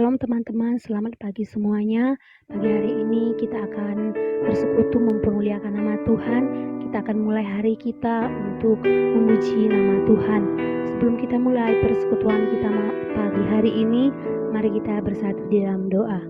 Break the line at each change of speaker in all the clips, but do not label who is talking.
Shalom teman-teman, selamat pagi semuanya. Pagi hari ini kita akan bersekutu mempermuliakan nama Tuhan. Kita akan mulai hari kita untuk memuji nama Tuhan. Sebelum kita mulai persekutuan kita pagi hari ini, mari kita bersatu di dalam doa.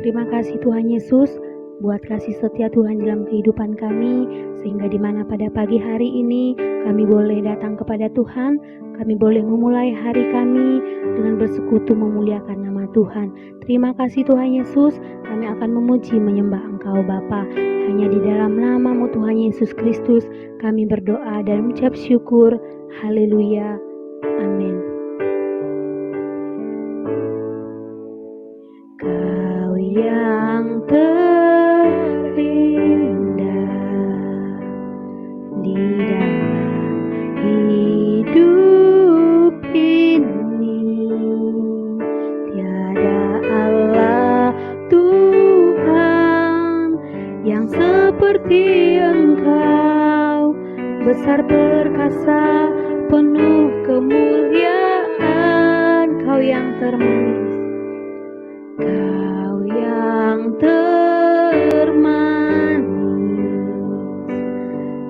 Terima kasih Tuhan Yesus buat kasih setia Tuhan dalam kehidupan kami, sehingga dimana pada pagi hari ini kami boleh datang kepada Tuhan, kami boleh memulai hari kami dengan bersekutu memuliakan nama Tuhan. Terima kasih Tuhan Yesus, kami akan memuji menyembah Engkau Bapa. Hanya di dalam nama-Mu Tuhan Yesus Kristus kami berdoa dan mengucap syukur. Haleluya. Amin. Kau yang terindah di dalam hidup ini, tiada Allah Tuhan yang seperti Engkau, besar perkasa penuh kemuliaan. Kau yang termanis, Kau yang termanis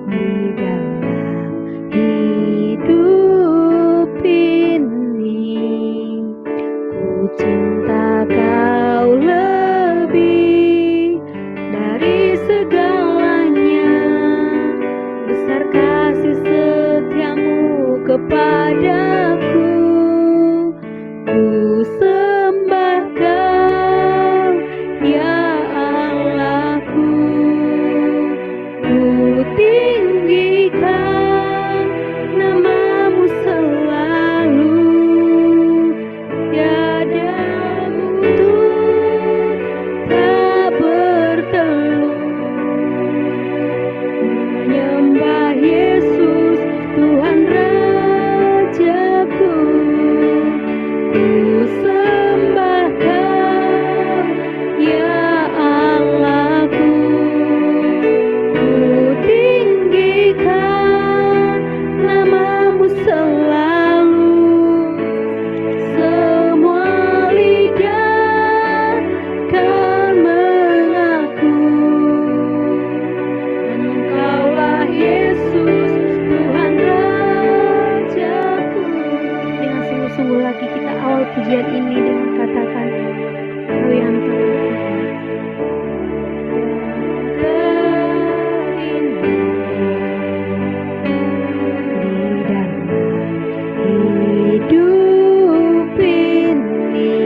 di dalam hidup ini. Ku cinta Kau lebih dari segalanya, besar kasih setiamu kepadaku. Ku sembah Kau, ya Allahku. Ku tinggikan nama-Mu selalu, tiada lutut tak bertelur. Menyembah Yesus Tuhan Rajaku. Ku sembah Kau, ya Allahku. Ku tinggikan nama-Mu selalu. Semua lidah kan mengaku Engkaulah Yesus Tuhan Rajaku. Dengan sungguh-sungguh lagi kita awal pujian ini dengan katakan, Kau yang hidup ini,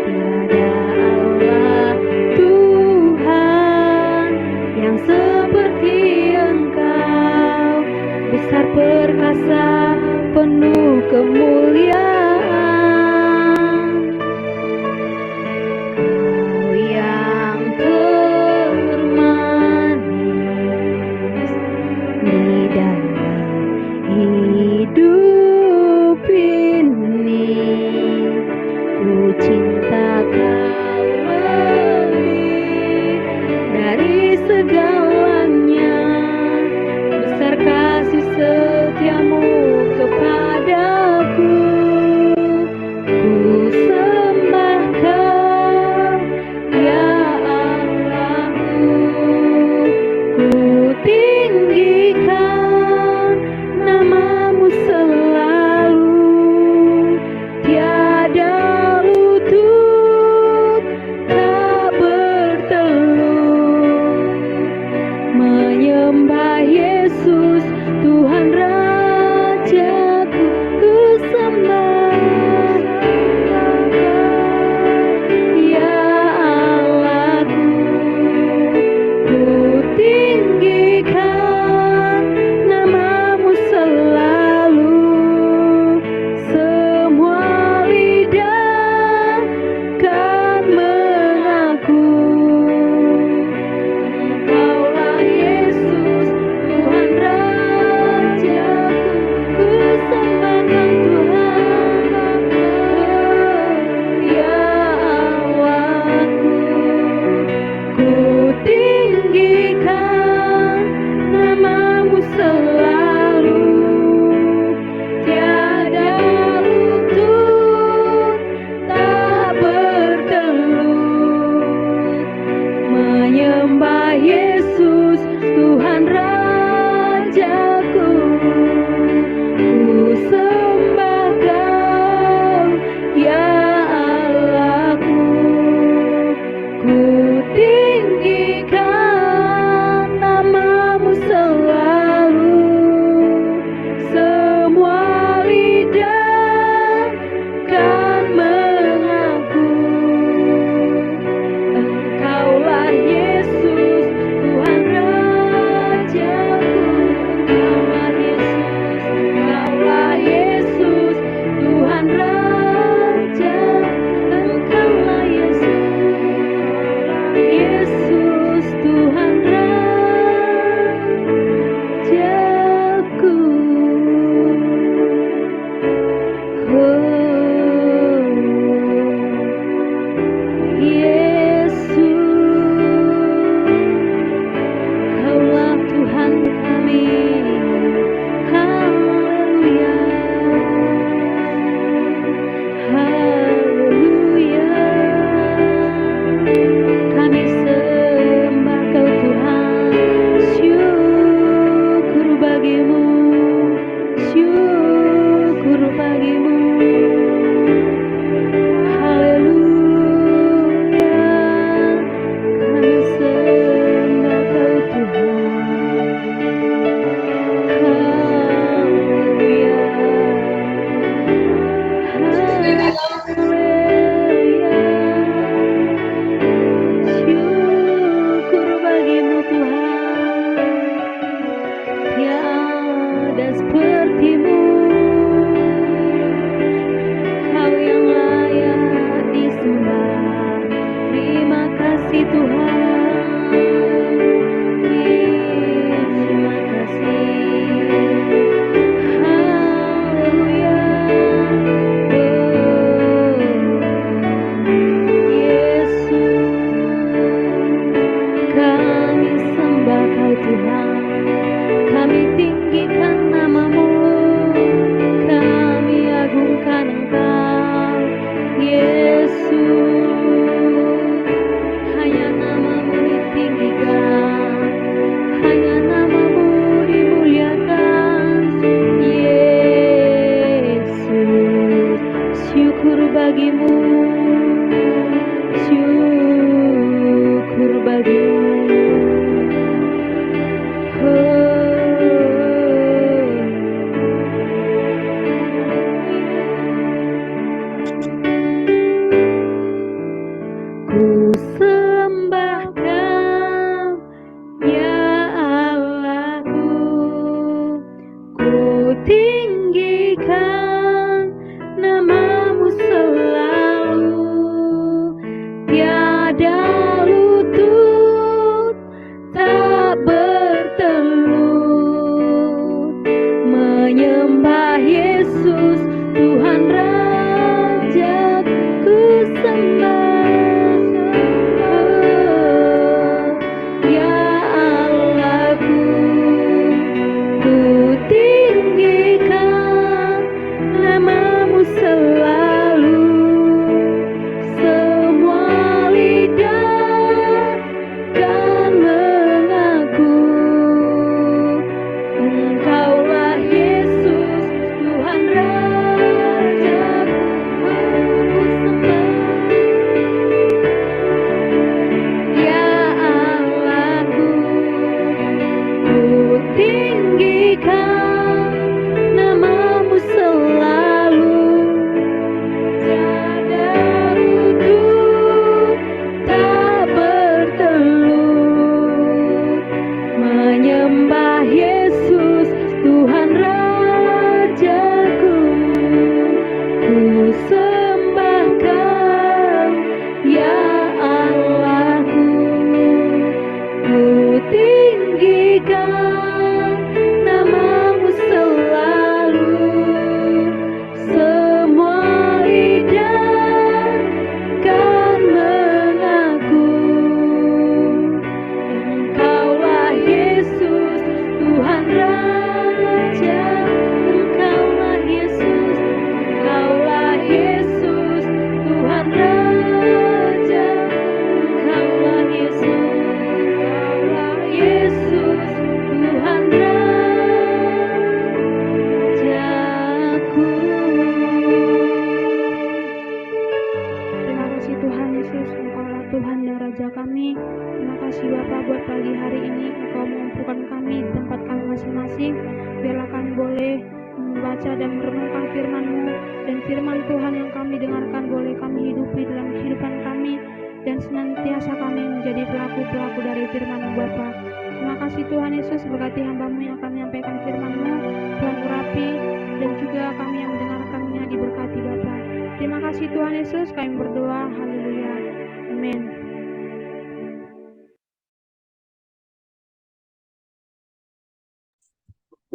tiada Allah Tuhan yang seperti Engkau, besar perkasa penuh kemuliaan. Kau yang termanis di dalam hidup ini. Ku cinta Kau lebih dari segalanya, besar kasih setiamu kepadaku. Ku sembah Kau, ya Allahku. Ku tinggikan nama-Mu selalu, tiada lutut tak bertelur. Menyembah Yesus Tuhan Rajaku. Ku sembah Kau, ya Allahku. Ku tinggi memuji-mujimu, Kau yang layak disembah. Terima kasih Tuhan, terima kasih. Haleluya. Kami sembah Kau Tuhan, kami tinggikan nama-Mu, kami agungkan Engkau, Yesus. Hanya nama-Mu ditinggikan, hanya nama-Mu dimuliakan, Yesus. Syukur bagimu, syukur bagimu. Ku sembah Kau, ya Allahku, ku tinggikan nama-Mu selalu, tiada lutut tak bertelut, menyembah Yesus Tuhan Raja, ku sembah. Ya Allahku, ku tinggikan nama-Mu selalu, semua lidah kan mengaku Engkaulah Yesus Tuhan Raja, ku sembah. Ya Allahku, ku tinggikan nama-Mu selalu, tiada lutut tak bertelut, menyembah Yesus Tuhan Rajaku, ku sembah Kau, ya Allahku, ku tinggikan nama-Mu selalu, semua lidah kan mengaku Engkaulah Yesus Tuhan Raja, Engkaulah Yesus, Engkaulah Yesus Tuhan Raja, Engkaulah Yesus, Engkaulah Yesus Tuhan Rajaku. Terima kasih Tuhan Yesus, Engkaulah Tuhan dan Raja kami. Terima kasih Bapa buat pagi hari ini Engkau mengumpulkan kami di tempat kami masing-masing. Biarlah kami boleh membaca dan merenungkan firman-Mu, dan firman Tuhan yang kami dengarkan boleh kami hidupi dalam kehidupan kami, dan senantiasa kami menjadi pelaku-pelaku dari firman-Mu Bapa. Terima kasih Tuhan Yesus, berkati hamba-Mu yang akan menyampaikan firman-Mu, Tuhan urapi, dan juga kami yang mendengarkannya diberkati Bapa. Terima kasih Tuhan Yesus, kami berdoa, haleluya, amin.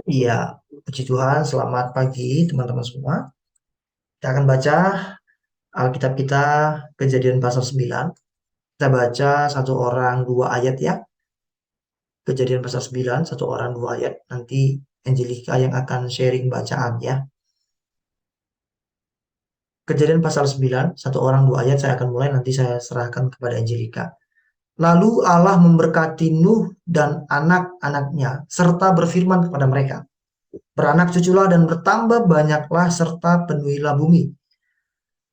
Iya, puji Tuhan, selamat pagi teman-teman semua. Kita akan baca Alkitab kita, Kejadian pasal 9. Kita baca 1 orang 2 ayat ya. Kejadian pasal 9, 1 orang 2 ayat. Nanti Angelika yang akan sharing bacaan ya. Kejadian pasal 9, 1 orang 2 ayat saya akan mulai, nanti saya serahkan kepada Angelika. Lalu Allah memberkati Nuh dan anak-anaknya, serta berfirman kepada mereka, beranak cuculah dan bertambah banyaklah serta penuhilah bumi.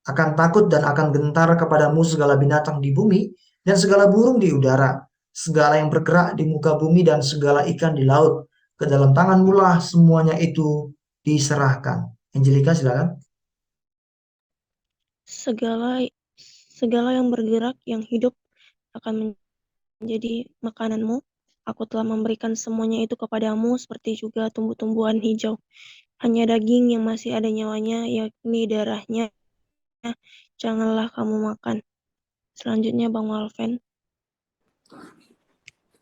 Akan takut dan akan gentar kepadamu segala binatang di bumi dan segala burung di udara, segala yang bergerak di muka bumi dan segala ikan di laut. Ke dalam tanganmu lah semuanya itu diserahkan. Angelika silakan.
Segala yang bergerak, yang hidup akan menjadi makananmu. Aku telah memberikan semuanya itu kepadamu, seperti juga tumbuh-tumbuhan hijau hanya daging yang masih ada nyawanya, yakni darahnya, janganlah kamu makan. Selanjutnya Bang Malven.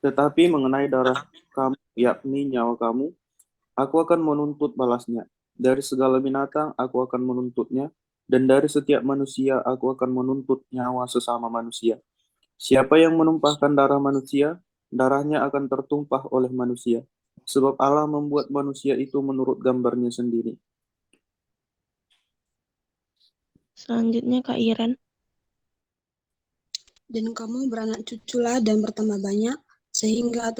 Tetapi mengenai darah kamu, yakni nyawa kamu, aku akan menuntut balasnya. Dari segala binatang aku akan menuntutnya, dan dari setiap manusia aku akan menuntut nyawa sesama manusia. Siapa yang menumpahkan darah manusia, darahnya akan tertumpah oleh manusia. Sebab Allah membuat manusia itu menurut gambarnya sendiri.
Selanjutnya Kak Iren.
Dan kamu beranak cuculah dan bertambah banyak, sehingga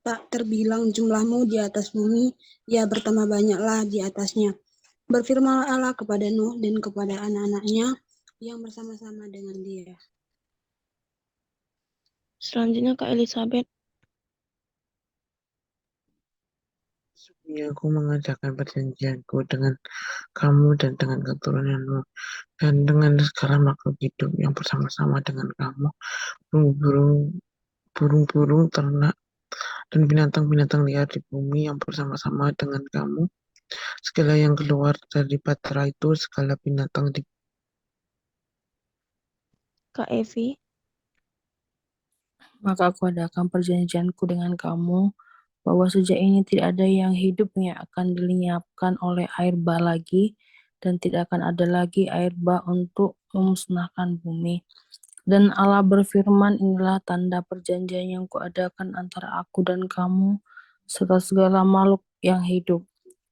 tak terbilang jumlahmu di atas bumi, ya bertambah banyaklah di atasnya. Berfirmanlah Allah kepada Nuh dan kepada anak-anaknya yang bersama-sama dengan dia.
Selanjutnya Kak Elizabeth.
Sesungguhnya aku mengadakan perjanjianku dengan kamu dan dengan keturunanmu, dan dengan segala makhluk hidup yang bersama-sama dengan kamu, burung-burung, ternak, dan binatang-binatang liar di bumi yang bersama-sama dengan kamu, segala yang keluar dari batra itu, segala binatang di
Kak Evi.
Maka aku adakan perjanjianku dengan kamu, bahwa sejak ini tidak ada yang hidup yang akan dilenyapkan oleh air bah lagi, dan tidak akan ada lagi air bah untuk memusnahkan bumi. Dan Allah berfirman, inilah tanda perjanjian yang kuadakan antara aku dan kamu, serta segala makhluk yang hidup,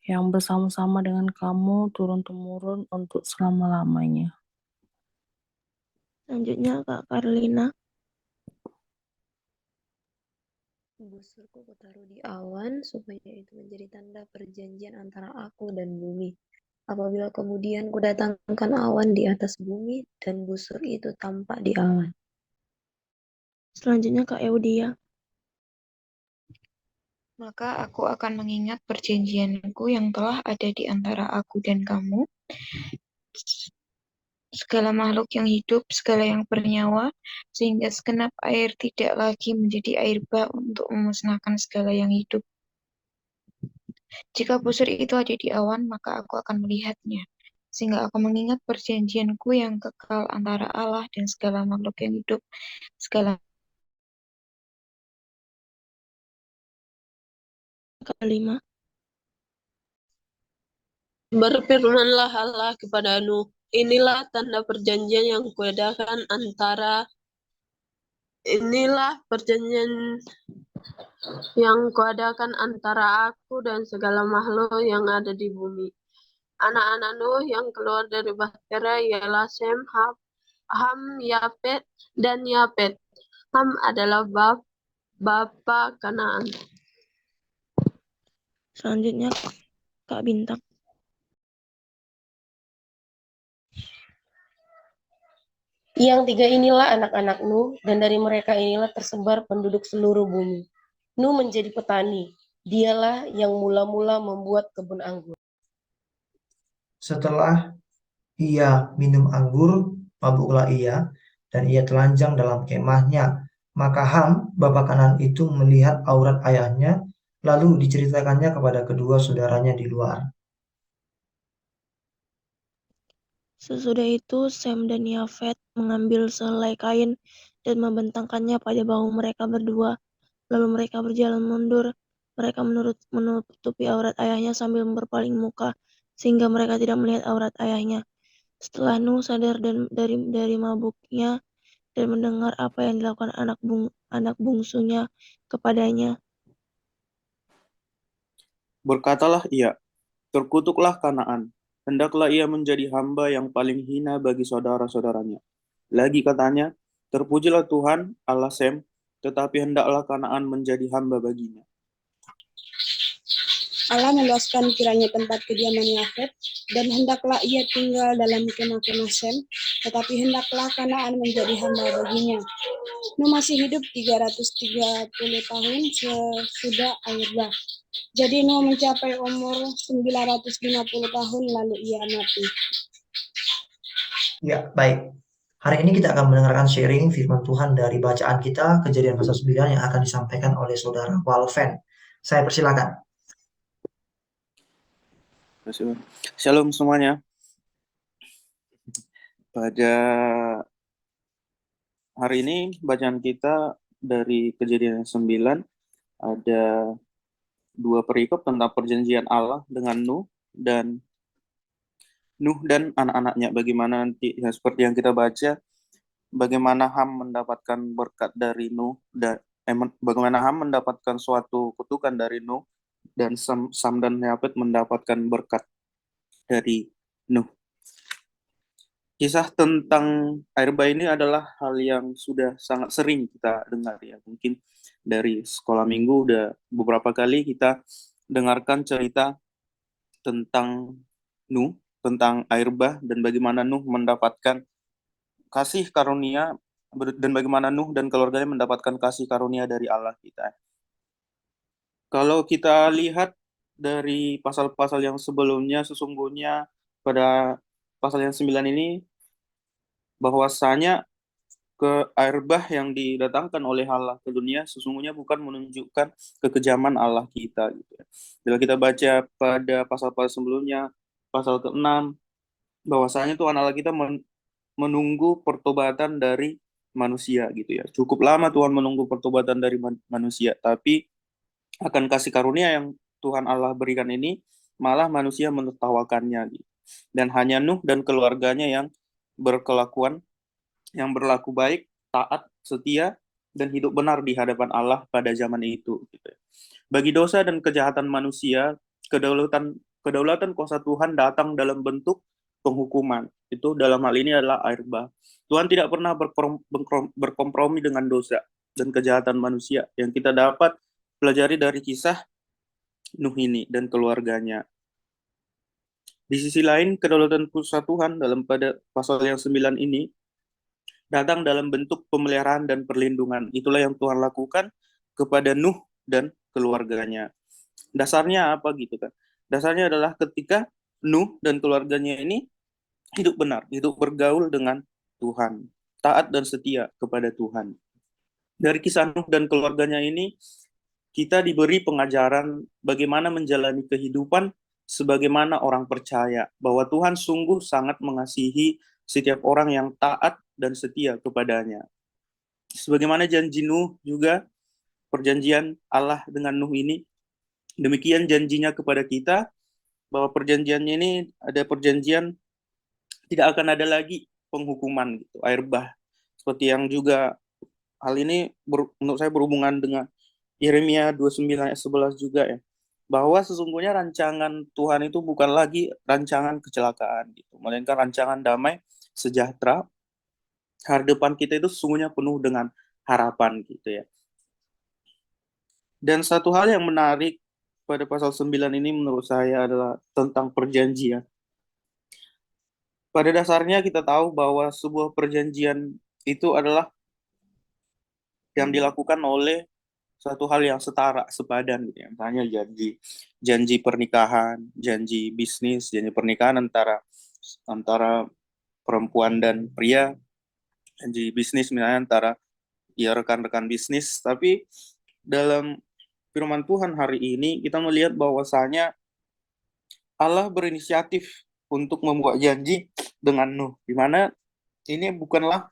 yang bersama-sama dengan kamu turun-temurun untuk selama-lamanya.
Selanjutnya Kak Carlina.
Busurku kutaruh di awan, supaya itu menjadi tanda perjanjian antara aku dan bumi. Apabila kemudian kudatangkan awan di atas bumi, dan busur itu tampak di awan.
Selanjutnya Kak Eudia.
Maka aku akan mengingat perjanjianku yang telah ada di antara aku dan kamu, segala makhluk yang hidup, segala yang bernyawa, sehingga segenap air tidak lagi menjadi air bah untuk memusnahkan segala yang hidup. Jika busur itu ada di awan, maka aku akan melihatnya, sehingga aku mengingat perjanjianku yang kekal antara Allah dan segala makhluk yang hidup, segala
kelima.
Berfirmanlah Allah kepada Nuh, inilah tanda perjanjian yang kuadakan antara aku dan segala makhluk yang ada di bumi. Anak-anak Nuh yang keluar dari bahtera ialah Sem, Ham, Yafet, dan Yafet. Ham adalah bapa Kanaan.
Selanjutnya Kak Bintang.
Yang tiga inilah anak-anak Nuh, dan dari mereka inilah tersebar penduduk seluruh bumi. Nuh menjadi petani, dialah yang mula-mula membuat kebun anggur.
Setelah ia minum anggur, mabuklah ia, dan ia telanjang dalam kemahnya. Maka Ham, bapa Kanaan itu melihat aurat ayahnya, lalu diceritakannya kepada kedua saudaranya di luar.
Sesudah itu Sem dan Yafet mengambil sehelai kain dan membentangkannya pada bahu mereka berdua. Lalu mereka berjalan mundur. Mereka menutupi aurat ayahnya sambil berpaling muka, sehingga mereka tidak melihat aurat ayahnya. Setelah Nuh sadar dari mabuknya dan mendengar apa yang dilakukan anak bungsunya kepadanya,
Berkatalah ia, terkutuklah Kanaan, hendaklah ia menjadi hamba yang paling hina bagi saudara-saudaranya. Lagi katanya, terpujilah Tuhan, Allah Sem, tetapi hendaklah Kanaan menjadi hamba baginya.
Allah meluaskan kiranya tempat kediaman Yafet, dan hendaklah ia tinggal dalam kemah-kemah Sem, tetapi hendaklah Kanaan menjadi hamba baginya. Nuh masih hidup 330 tahun sesudah air bah. Jadi Nuh mencapai umur 950 tahun lalu ia mati.
Ya, baik. Hari ini kita akan mendengarkan sharing firman Tuhan dari bacaan kita, Kejadian pasal 9 yang akan disampaikan oleh saudara Walven. Saya persilakan.
Shalom semuanya. Pada hari ini bacaan kita dari Kejadian 9 ada 2 perikop tentang perjanjian Allah dengan Nuh dan anak-anaknya. Bagaimana nanti ya, seperti yang kita baca, bagaimana Ham mendapatkan berkat dari Nuh dan bagaimana Ham mendapatkan suatu kutukan dari Nuh dan Sam dan Yafet mendapatkan berkat dari Nuh. Kisah tentang air bah ini adalah hal yang sudah sangat sering kita dengar ya. Mungkin dari sekolah minggu udah beberapa kali kita dengarkan cerita tentang Nuh, tentang air bah dan bagaimana Nuh mendapatkan kasih karunia dan bagaimana Nuh dan keluarganya mendapatkan kasih karunia dari Allah kita. Kalau kita lihat dari pasal-pasal yang sebelumnya, sesungguhnya pada pasal yang 9 ini bahwasanya ke air bah yang didatangkan oleh Allah ke dunia sesungguhnya bukan menunjukkan kekejaman Allah kita gitu ya. Bila kita baca pada pasal-pasal sebelumnya, pasal ke-6, bahwasanya Tuhan Allah kita menunggu pertobatan dari manusia gitu ya. Cukup lama Tuhan menunggu pertobatan dari manusia, tapi akan kasih karunia yang Tuhan Allah berikan ini malah manusia menertawakannya gitu. Dan hanya Nuh dan keluarganya yang berlaku baik, taat, setia, dan hidup benar di hadapan Allah pada zaman itu. Gitu. Bagi dosa dan kejahatan manusia, kedaulatan kuasa Tuhan datang dalam bentuk penghukuman. Itu dalam hal ini adalah air bah. Tuhan tidak pernah berkompromi dengan dosa dan kejahatan manusia yang kita dapat pelajari dari kisah Nuh ini dan keluarganya. Di sisi lain, kedaulatan kuasa Tuhan dalam pada pasal yang 9 ini datang dalam bentuk pemeliharaan dan perlindungan. Itulah yang Tuhan lakukan kepada Nuh dan keluarganya. Dasarnya apa gitu kan? Dasarnya adalah ketika Nuh dan keluarganya ini hidup benar, hidup bergaul dengan Tuhan, taat dan setia kepada Tuhan. Dari kisah Nuh dan keluarganya ini, kita diberi pengajaran bagaimana menjalani kehidupan sebagaimana orang percaya, bahwa Tuhan sungguh sangat mengasihi setiap orang yang taat dan setia kepadanya. Sebagaimana janji Nuh juga, perjanjian Allah dengan Nuh ini, demikian janjinya kepada kita, bahwa perjanjiannya ini ada perjanjian tidak akan ada lagi penghukuman gitu, air bah. Seperti yang juga hal ini menurut saya berhubungan dengan Yeremia 29 ayat 11 juga ya. Bahwa sesungguhnya rancangan Tuhan itu bukan lagi rancangan kecelakaan gitu, melainkan rancangan damai, sejahtera. Hari depan kita itu sesungguhnya penuh dengan harapan gitu ya. Dan satu hal yang menarik pada pasal 9 ini menurut saya adalah tentang perjanjian. Pada dasarnya kita tahu bahwa sebuah perjanjian itu adalah yang dilakukan oleh satu hal yang setara, sepadan gitu ya. Misalnya janji pernikahan, janji bisnis, janji pernikahan antara perempuan dan pria, janji bisnis misalnya antara ya rekan-rekan bisnis. Tapi dalam firman Tuhan hari ini kita melihat bahwasanya Allah berinisiatif untuk membuat janji dengan Nuh, di mana ini bukanlah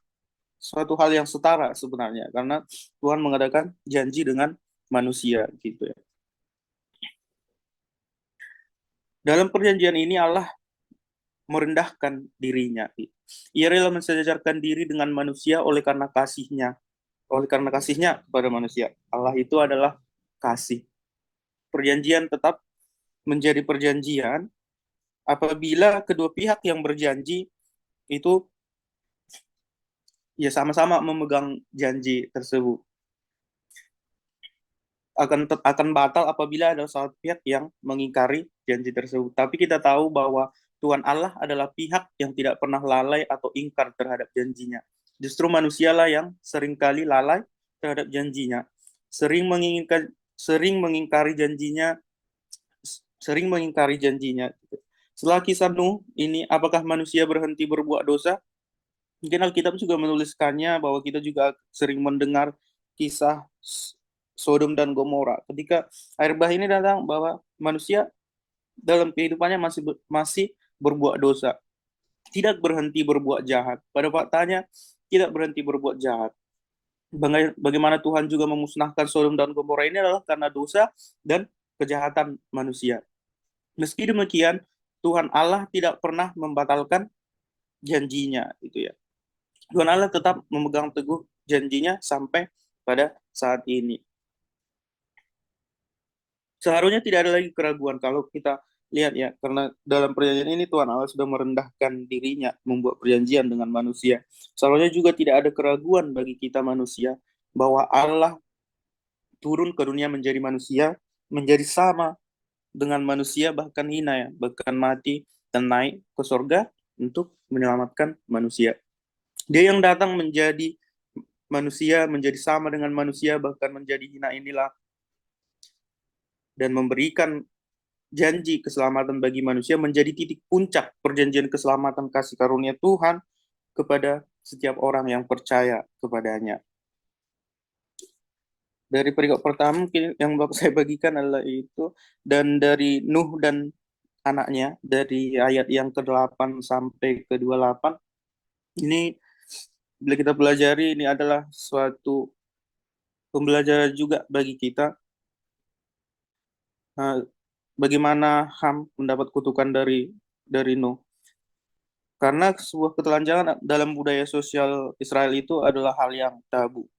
suatu hal yang setara sebenarnya, karena Tuhan mengadakan janji dengan manusia gitu ya. Dalam perjanjian ini Allah merendahkan dirinya. Ia rela mensejajarkan diri dengan manusia oleh karena kasihnya. Oleh karena kasihnya kepada manusia. Allah itu adalah kasih. Perjanjian tetap menjadi perjanjian apabila kedua pihak yang berjanji itu ya sama-sama memegang janji tersebut. Akan batal apabila ada salah pihak yang mengingkari janji tersebut. Tapi kita tahu bahwa Tuhan Allah adalah pihak yang tidak pernah lalai atau ingkar terhadap janjinya. Justru manusialah yang seringkali lalai terhadap janjinya, sering mengingkari janjinya. Setelah kisah Nuh ini, apakah manusia berhenti berbuat dosa? Mungkin Alkitab juga menuliskannya bahwa kita juga sering mendengar kisah Sodom dan Gomora. Ketika air bah ini datang, bahwa manusia dalam kehidupannya masih berbuat dosa, tidak berhenti berbuat jahat. Pada faktanya tidak berhenti berbuat jahat. Bagaimana Tuhan juga memusnahkan Sodom dan Gomora ini adalah karena dosa dan kejahatan manusia. Meski demikian, Tuhan Allah tidak pernah membatalkan janjinya, itu ya. Tuhan Allah tetap memegang teguh janjinya sampai pada saat ini. Seharusnya tidak ada lagi keraguan kalau kita lihat ya, karena dalam perjanjian ini Tuhan Allah sudah merendahkan dirinya membuat perjanjian dengan manusia. Seharusnya juga tidak ada keraguan bagi kita manusia bahwa Allah turun ke dunia menjadi manusia, menjadi sama dengan manusia, bahkan hina ya, bahkan mati dan naik ke surga untuk menyelamatkan manusia. Dia yang datang menjadi manusia, menjadi sama dengan manusia, bahkan menjadi hina inilah, dan memberikan janji keselamatan bagi manusia menjadi titik puncak perjanjian keselamatan kasih karunia Tuhan kepada setiap orang yang percaya kepadanya. Dari perikop pertama yang Bapak saya bagikan adalah itu, dan dari Nuh dan anaknya, dari ayat yang ke-8 sampai ke-28, ini bila kita pelajari, ini adalah suatu pembelajaran juga bagi kita. Bagaimana Ham mendapat kutukan dari Nuh. Karena sebuah ketelanjangan dalam budaya sosial Israel itu adalah hal yang tabu.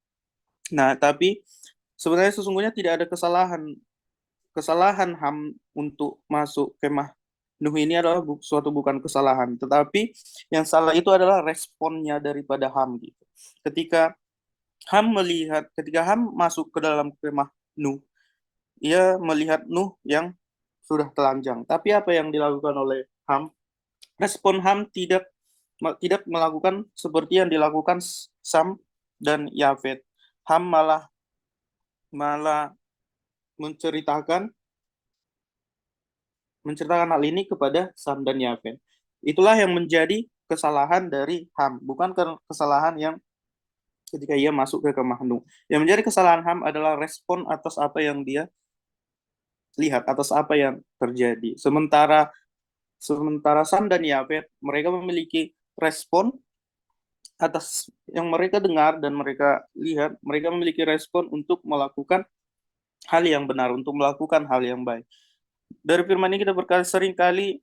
Nah, tapi sebenarnya sesungguhnya tidak ada kesalahan Ham untuk masuk kemah Nuh ini adalah bukan kesalahan, tetapi yang salah itu adalah responnya daripada Ham gitu. Ketika Ham masuk ke dalam kemah Nuh, ia melihat Nuh yang sudah telanjang. Tapi apa yang dilakukan oleh Ham? Respon Ham tidak melakukan seperti yang dilakukan Sam dan Yafet. Ham malah menceritakan hal ini kepada Sam dan Yafet. Itulah yang menjadi kesalahan dari Ham, bukan kesalahan yang ketika ia masuk ke kemah Nuh. Yang menjadi kesalahan Ham adalah respon atas apa yang dia lihat, atas apa yang terjadi. Sementara Sam dan Yafet, mereka memiliki respon atas yang mereka dengar dan mereka lihat. Mereka memiliki respon untuk melakukan hal yang benar, untuk melakukan hal yang baik. Dari firman ini kita berkata seringkali,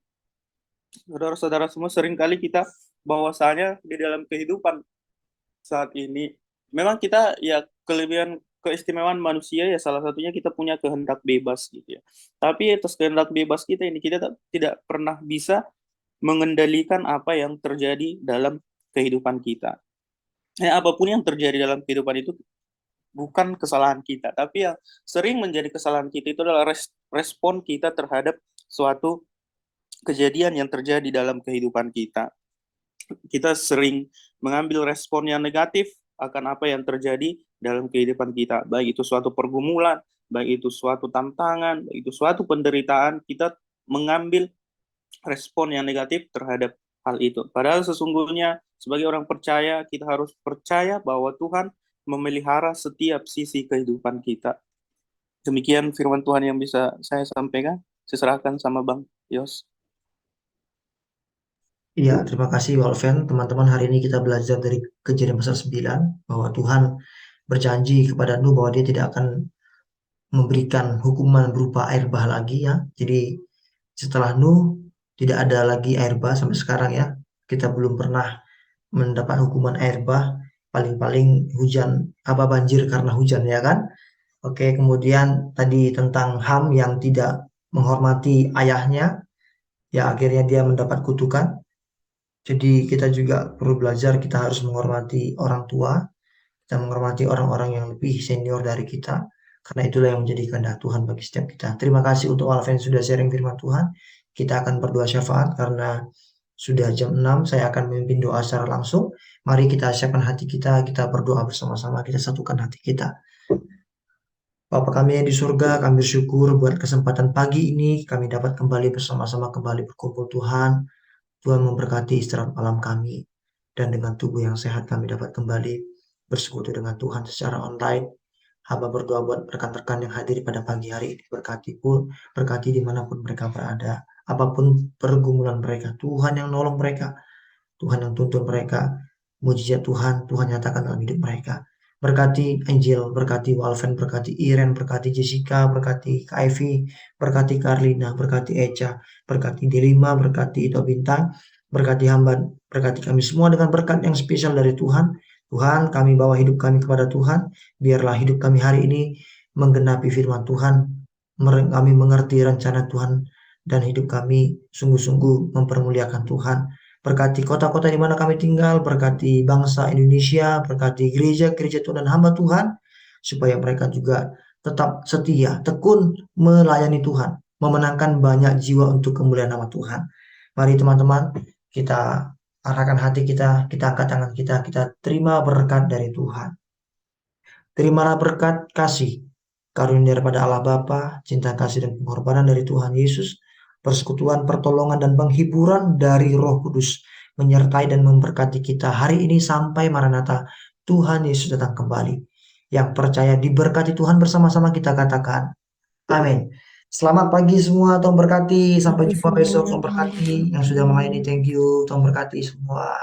saudara-saudara semua, seringkali kita bahwasanya di dalam kehidupan saat ini, memang kita ya keistimewaan manusia ya salah satunya kita punya kehendak bebas gitu ya. Tapi atas kehendak bebas kita ini kita tidak pernah bisa mengendalikan apa yang terjadi dalam kehidupan kita. Apapun yang terjadi dalam kehidupan itu bukan kesalahan kita, tapi yang sering menjadi kesalahan kita itu adalah respon kita terhadap suatu kejadian yang terjadi dalam kehidupan kita. Kita sering mengambil respon yang negatif akan apa yang terjadi dalam kehidupan kita, baik itu suatu pergumulan, baik itu suatu tantangan, baik itu suatu penderitaan, kita mengambil respon yang negatif terhadap hal itu. Padahal sesungguhnya sebagai orang percaya, kita harus percaya bahwa Tuhan memelihara setiap sisi kehidupan kita. Demikian firman Tuhan yang bisa saya sampaikan. Saya serahkan sama Bang Yos.
Iya, terima kasih Walven. Teman-teman, hari ini kita belajar dari Kejadian pasal 9 bahwa Tuhan berjanji kepada Nuh bahwa dia tidak akan memberikan hukuman berupa air bah lagi ya. Jadi setelah Nuh tidak ada lagi air bah sampai sekarang ya. Kita belum pernah mendapat hukuman air bah, paling-paling banjir karena hujan ya kan. Oke, kemudian tadi tentang Ham yang tidak menghormati ayahnya, ya akhirnya dia mendapat kutukan. Jadi kita juga perlu belajar, kita harus menghormati orang tua, kita menghormati orang-orang yang lebih senior dari kita, karena itulah yang menjadi kehendak Tuhan bagi setiap kita. Terima kasih untuk Alvin sudah sharing firman Tuhan. Kita akan berdoa syafaat karena sudah jam 6, saya akan memimpin doa secara langsung. Mari kita siapkan hati kita berdoa bersama-sama, kita satukan hati kita. Bapa kami yang di surga, kami bersyukur buat kesempatan pagi ini, kami dapat kembali bersama-sama kembali berkumpul Tuhan. Tuhan memberkati istirahat malam kami, dan dengan tubuh yang sehat kami dapat kembali bersekutu dengan Tuhan secara online. Hamba berdoa buat rekan-rekan yang hadir pada pagi hari ini. Berkati dimanapun mereka berada. Apapun pergumulan mereka, Tuhan yang nolong mereka. Tuhan yang tuntun mereka. Mujizat Tuhan nyatakan dalam hidup mereka. Berkati Angel, berkati Walven, berkati Iren, berkati Jessica, berkati Kak Ivy, berkati Carlina, berkati Echa, berkati Delima, berkati Ito Bintang, berkati hamba, berkati kami semua dengan berkat yang spesial dari Tuhan. Tuhan, kami bawa hidup kami kepada Tuhan. Biarlah hidup kami hari ini menggenapi firman Tuhan. Kami mengerti rencana Tuhan dan hidup kami sungguh-sungguh mempermuliakan Tuhan. Berkati kota-kota di mana kami tinggal, berkati bangsa Indonesia, berkati gereja Tuhan dan hamba Tuhan, supaya mereka juga tetap setia, tekun melayani Tuhan, memenangkan banyak jiwa untuk kemuliaan nama Tuhan. Mari teman-teman, kita arahkan hati kita angkat tangan kita terima berkat dari Tuhan. Terimalah berkat kasih, karunia daripada Allah Bapa, cinta kasih dan pengorbanan dari Tuhan Yesus, persekutuan, pertolongan, dan penghiburan dari Roh Kudus menyertai dan memberkati kita hari ini sampai Maranatha, Tuhan Yesus datang kembali. Yang percaya diberkati Tuhan bersama-sama kita katakan, amin. Selamat pagi semua, Tuhan berkati. Sampai jumpa besok, Tuhan berkati. Yang sudah melayani, thank you. Tuhan berkati semua.